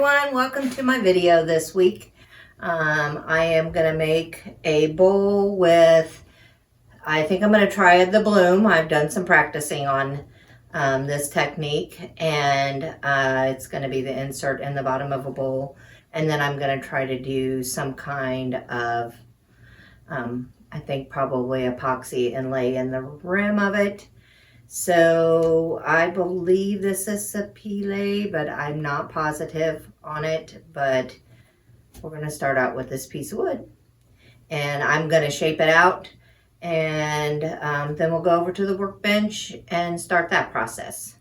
everyone, welcome to my video this week. I am going to make a bowl with, I think I'm going to try the bloom. I've done some practicing on this technique, and it's going to be the insert in the bottom of a bowl, and then I'm going to try to do some kind of, I think probably epoxy inlay in the rim of it. So I believe this is a Pile, but I'm not positive on it. But we're going to start out with this piece of wood. And I'm going to shape it out. And then we'll go over to the workbench and start that process.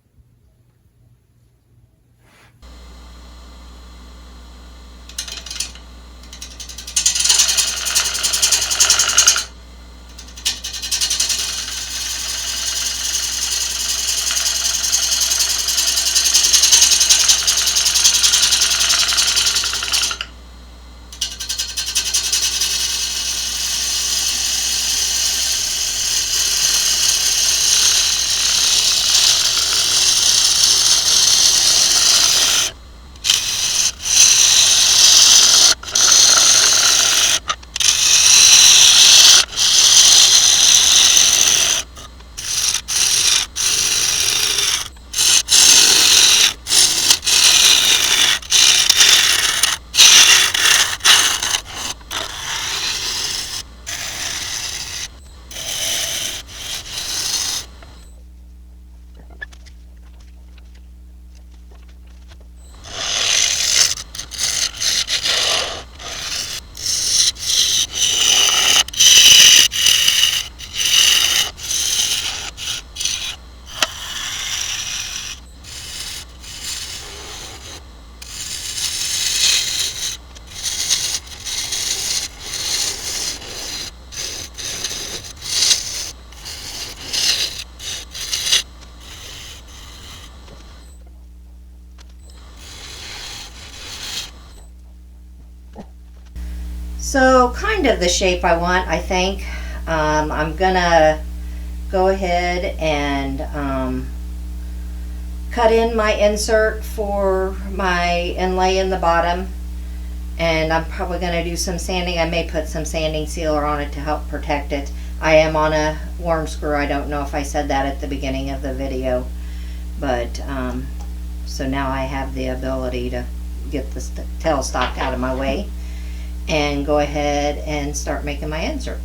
So kind of the shape I want, I think. I'm gonna go ahead and cut in my insert for my inlay in the bottom, and I'm probably going to do some sanding. I may put some sanding sealer on it to help protect it. I am on a worm screw. I don't know if I said that at the beginning of the video, but so now I have the ability to get the tailstock out of my way and go ahead and start making my insert.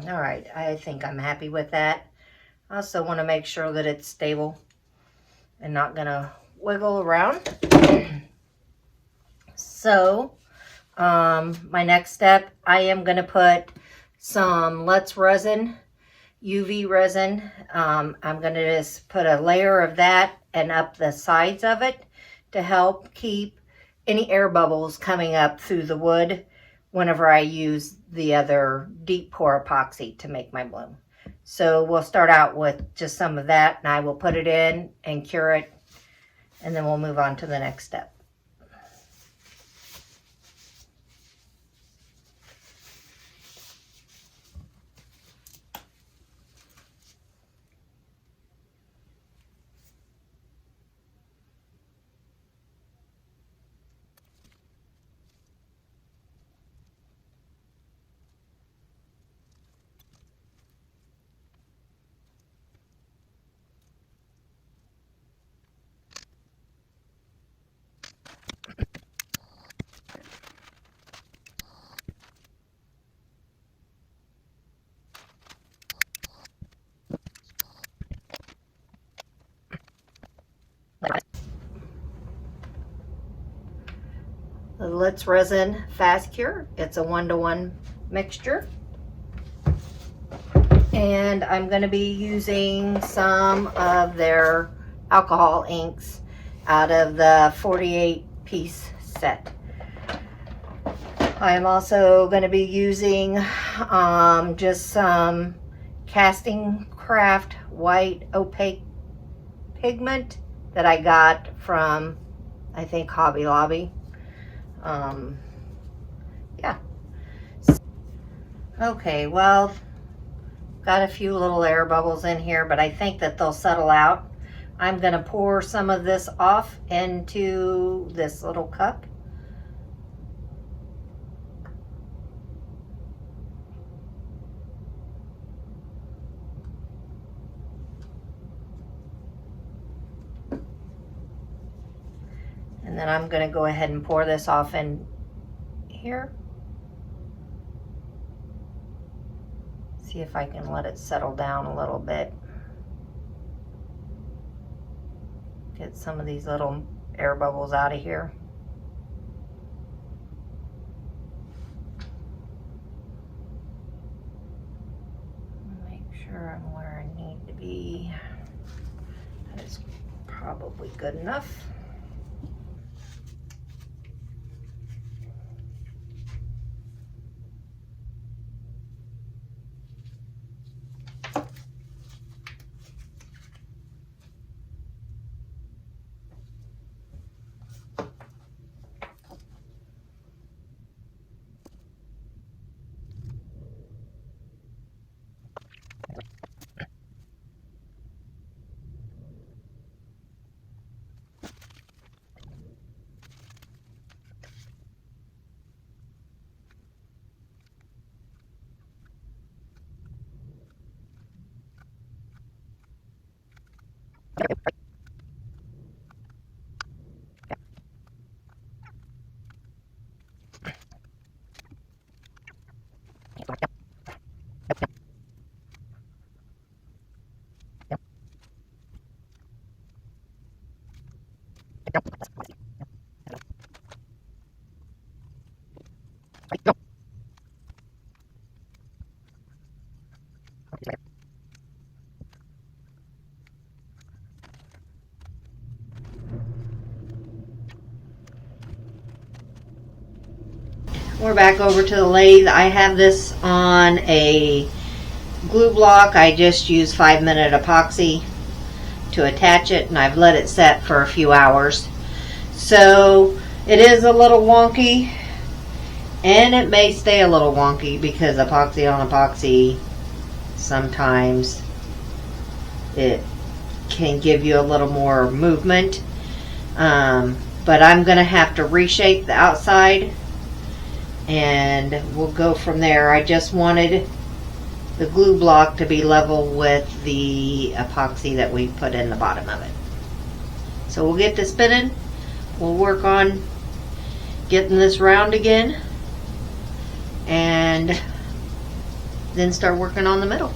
All right, I think I'm happy with that. I also want to make sure that it's stable and not gonna wiggle around. So my next step, I am gonna put some Let's Resin, UV resin. I'm gonna just put a layer of that and up the sides of it to help keep any air bubbles coming up through the wood whenever I use the other deep pour epoxy to make my bloom. So we'll start out with just some of that, and I will put it in and cure it, and then we'll move on to the next step. the Litz Resin Fast Cure. It's a 1-to-1 mixture. And I'm going to be using some of their alcohol inks out of the 48-piece set. I'm also going to be using just some Casting Craft white opaque pigment that I got from, I think, Hobby Lobby. Yeah. Okay, well, got a few little air bubbles in here, but I think that they'll settle out. I'm going to pour some of this off into this little cup. And then I'm going to go ahead and pour this off in here. See if I can let it settle down a little bit. Get some of these little air bubbles out of here. Make sure I'm where I need to be. That is probably good enough. We're back over to the lathe. I have this on a glue block. I just use 5-minute epoxy to attach it, and I've let it set for a few hours. So it is a little wonky, and it may stay a little wonky because epoxy on epoxy, sometimes it can give you a little more movement. But I'm going to have to reshape the outside, and we'll go from there. I just wanted the glue block to be level with the epoxy that we put in the bottom of it. So we'll get to spinning. We'll work on getting this round again, and then start working on the middle.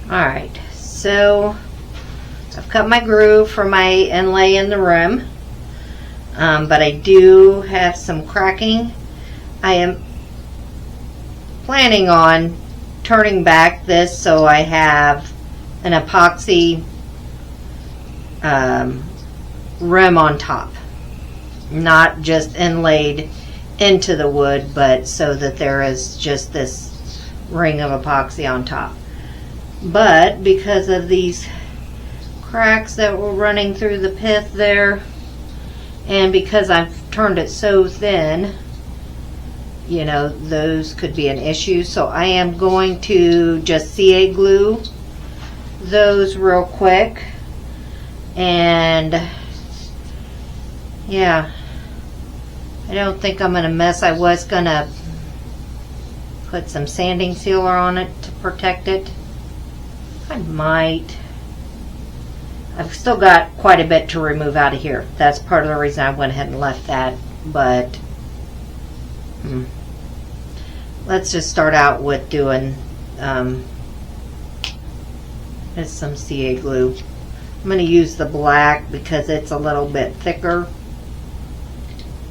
Alright, so I've cut my groove for my inlay in the rim, but I do have some cracking. I am planning on turning back this so I have an epoxy rim on top, not just inlaid into the wood, but so that there is just this ring of epoxy on top. But because of these cracks that were running through the pith there, and because I've turned it so thin, you know, those could be an issue. So I am going to just CA glue those real quick. And yeah, I don't think I'm going to mess. I was going to put some sanding sealer on it to protect it. I might. I've still got quite a bit to remove out of here. That's part of the reason I went ahead and left that. But let's just start out with doing just some CA glue. I'm going to use the black because it's a little bit thicker,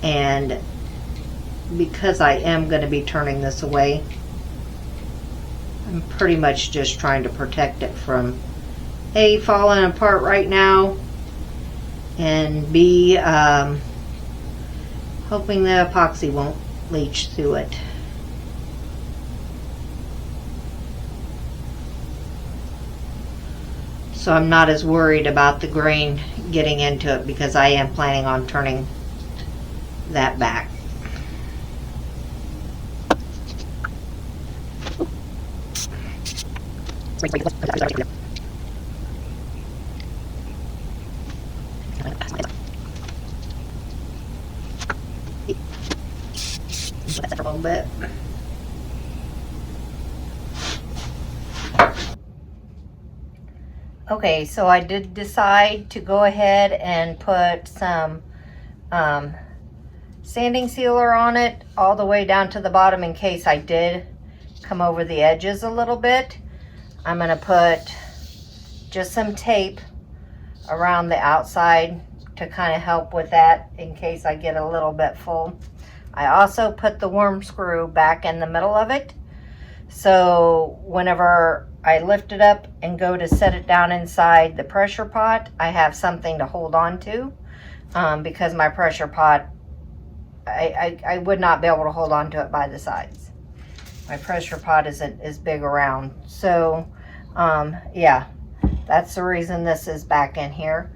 and because I am going to be turning this away, I'm pretty much just trying to protect it from A, falling apart right now, and B, hoping the epoxy won't leach through it. So I'm not as worried about the grain getting into it because I am planning on turning that back. A little bit. Okay, so I did decide to go ahead and put some sanding sealer on it all the way down to the bottom in case I did come over the edges a little bit. I'm going to put just some tape around the outside to kind of help with that in case I get a little bit full. I also put the worm screw back in the middle of it, so whenever I lift it up and go to set it down inside the pressure pot, I have something to hold on to, because my pressure pot, I would not be able to hold on to it by the sides. My pressure pot is big around. So yeah, that's the reason this is back in here.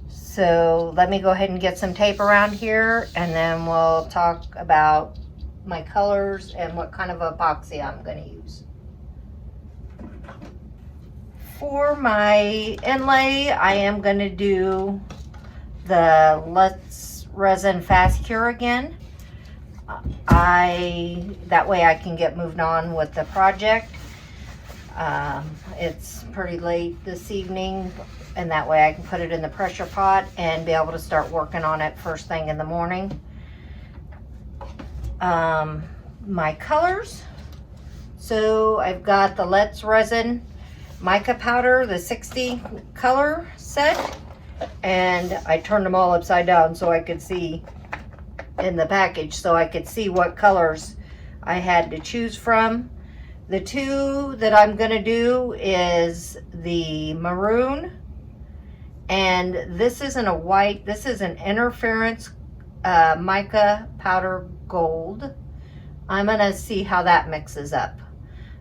So let me go ahead and get some tape around here, and then we'll talk about my colors and what kind of epoxy I'm going to use. For my inlay, I am going to do the Let's Resin Fast Cure again. That way I can get moved on with the project. It's pretty late this evening, and that way I can put it in the pressure pot and be able to start working on it first thing in the morning. My colors, so I've got the Let's Resin mica powder, the 60 color set, and I turned them all upside down so I could see in the package, so I could see what colors I had to choose from. The two that I'm gonna do is the maroon, and this isn't a white, this is an interference mica powder gold. I'm gonna see how that mixes up.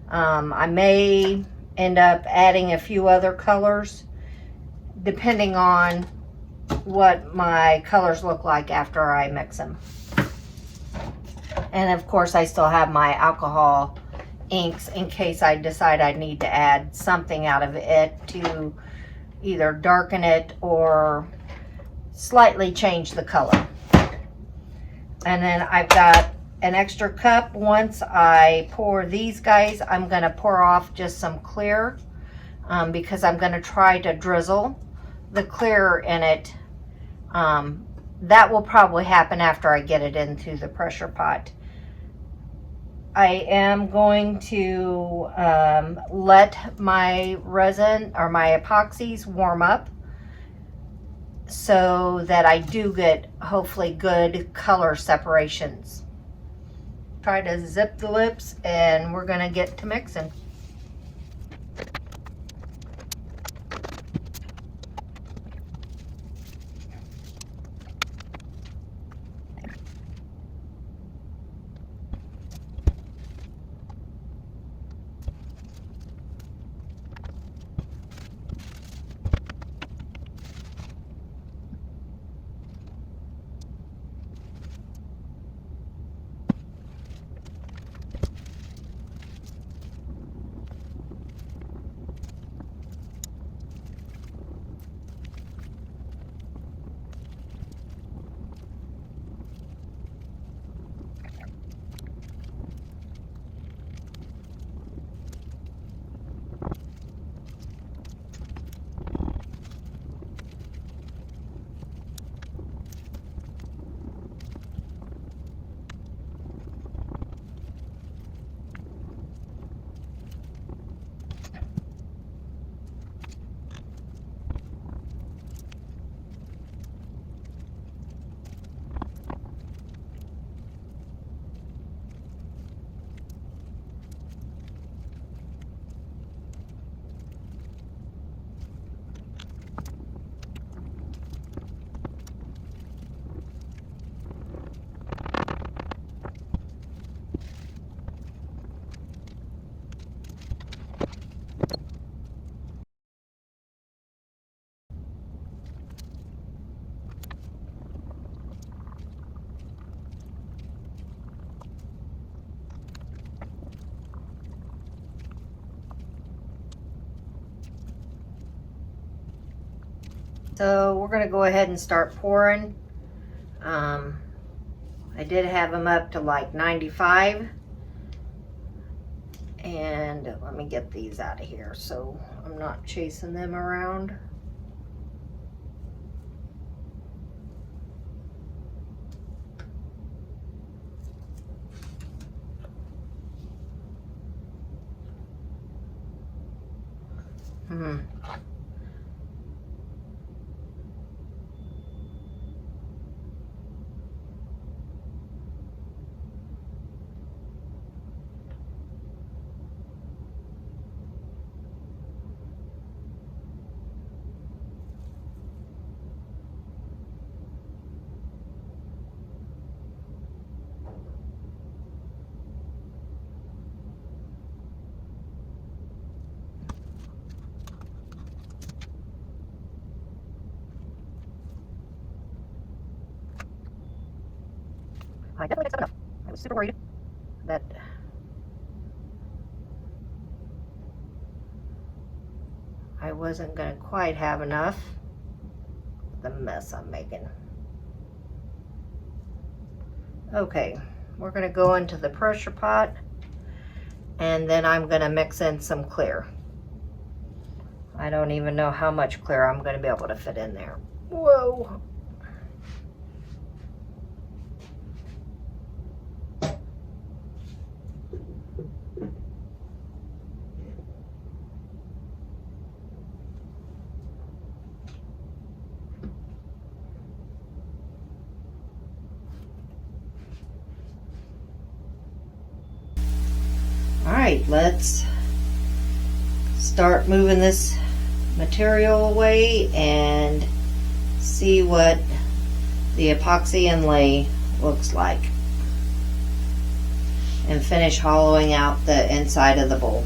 I may end up adding a few other colors depending on what my colors look like after I mix them. And of course I still have my alcohol inks in case I decide I need to add something out of it to either darken it or slightly change the color. And then I've got an extra cup. Once I pour these guys, I'm going to pour off just some clear, because I'm going to try to drizzle the clear in it. That will probably happen after I get it into the pressure pot. I am going to let my resin or my epoxies warm up so that I do get hopefully good color separations. Try to zip the lips and we're gonna get to mixing. So we're gonna go ahead and start pouring. I did have them up to like 95. And let me get these out of here so I'm not chasing them around. I definitely mixed up enough. I was super worried that I wasn't gonna quite have enough. The mess I'm making. Okay, we're gonna go into the pressure pot and then I'm gonna mix in some clear. I don't even know how much clear I'm gonna be able to fit in there. Whoa. All right, let's start moving this material away and see what the epoxy inlay looks like and finish hollowing out the inside of the bowl.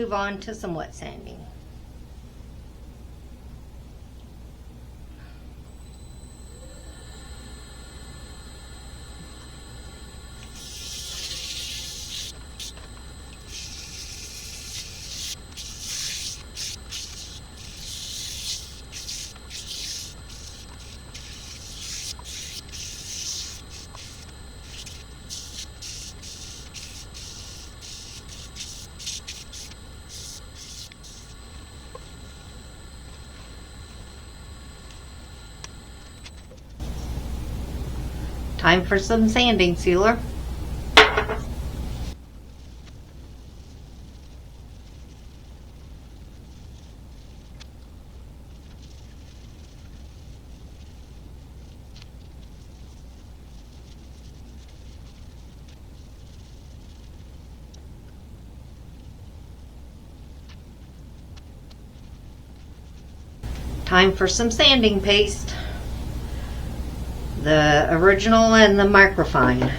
move on to some wet sanding. Time for some sanding sealer. Time for some sanding paste. The original and the microfine.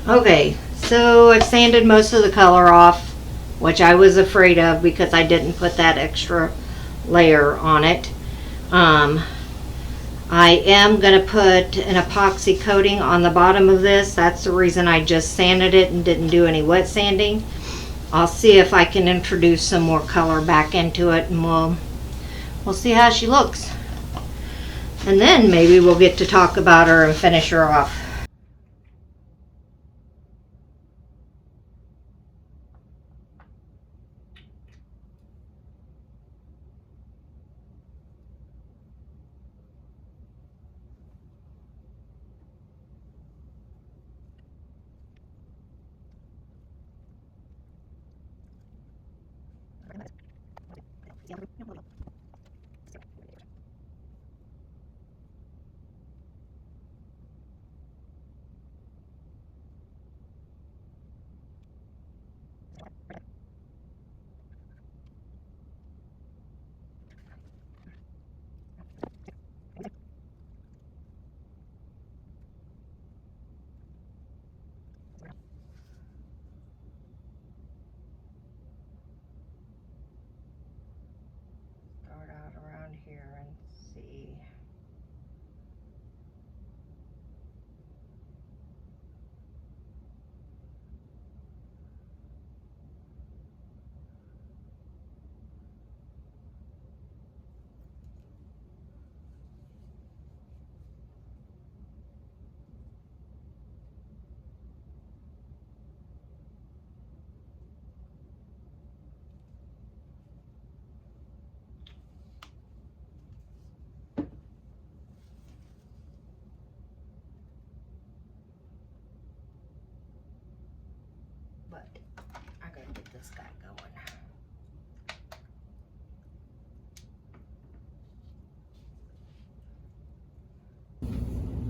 Okay, so I've sanded most of the color off, which I was afraid of because I didn't put that extra layer on it. I am going to put an epoxy coating on the bottom of this. That's the reason I just sanded it and didn't do any wet sanding. I'll see if I can introduce some more color back into it, and we'll see how she looks. And then maybe we'll get to talk about her and finish her off. this guy going.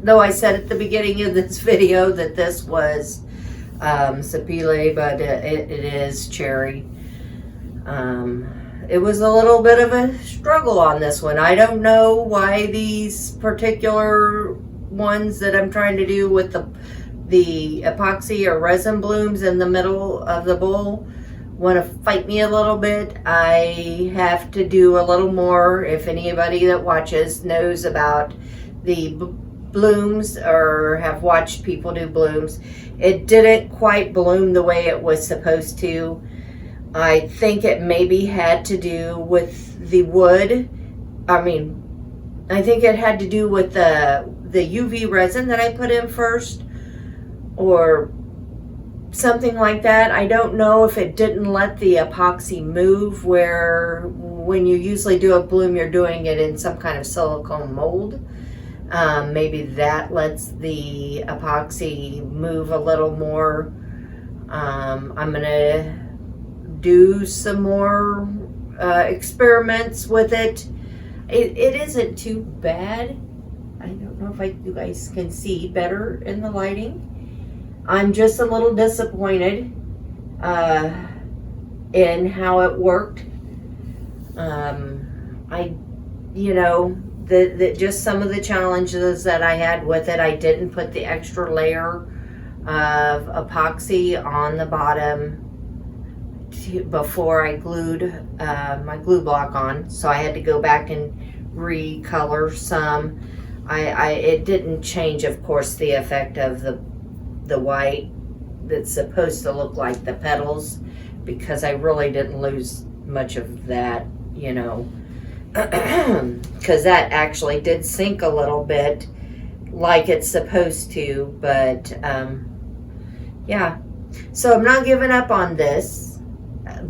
Though I said at the beginning of this video that this was sapele, but it is cherry. It was a little bit of a struggle on this one. I don't know why these particular ones that I'm trying to do with the epoxy or resin blooms in the middle of the bowl want to fight me a little bit. I have to do a little more. If anybody that watches knows about the blooms or have watched people do blooms, it didn't quite bloom the way it was supposed to. I think it maybe had to do with the wood. I think it had to do with the UV resin that I put in first or something like that. I don't know if it didn't let the epoxy move, where when you usually do a bloom, you're doing it in some kind of silicone mold. Maybe that lets the epoxy move a little more. I'm gonna do some more experiments with it. It isn't too bad. I don't know if you guys can see better in the lighting. I'm just a little disappointed in how it worked. Just some of the challenges that I had with it, I didn't put the extra layer of epoxy on the bottom before I glued my glue block on, so I had to go back and recolor some. It didn't change, of course, the effect of the white that's supposed to look like the petals, because I really didn't lose much of that, because that actually did sink a little bit like it's supposed to. But yeah, so I'm not giving up on this,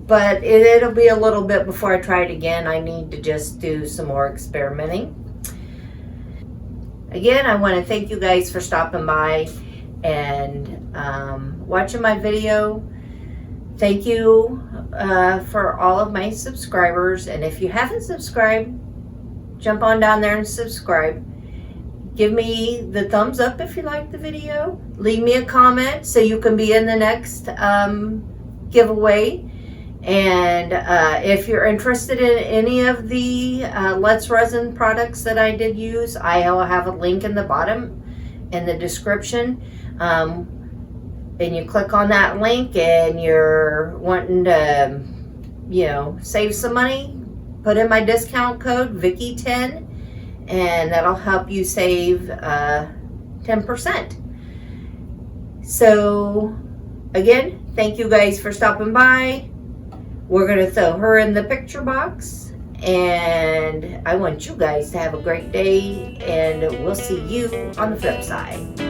but it'll be a little bit before I try it again. I need to just do some more experimenting. Again, I want to thank you guys for stopping by and watching my video. Thank you for all of my subscribers, and if you haven't subscribed, jump on down there and subscribe. Give me the thumbs up if you like the video. Leave me a comment so you can be in the next giveaway. And if you're interested in any of the Let's Resin products that I did use, I'll have a link in the bottom in the description. And you click on that link and you're wanting to, save some money, put in my discount code Vicki10, and that'll help you save 10%. So again, thank you guys for stopping by. We're going to throw her in the picture box, and I want you guys to have a great day, and we'll see you on the flip side.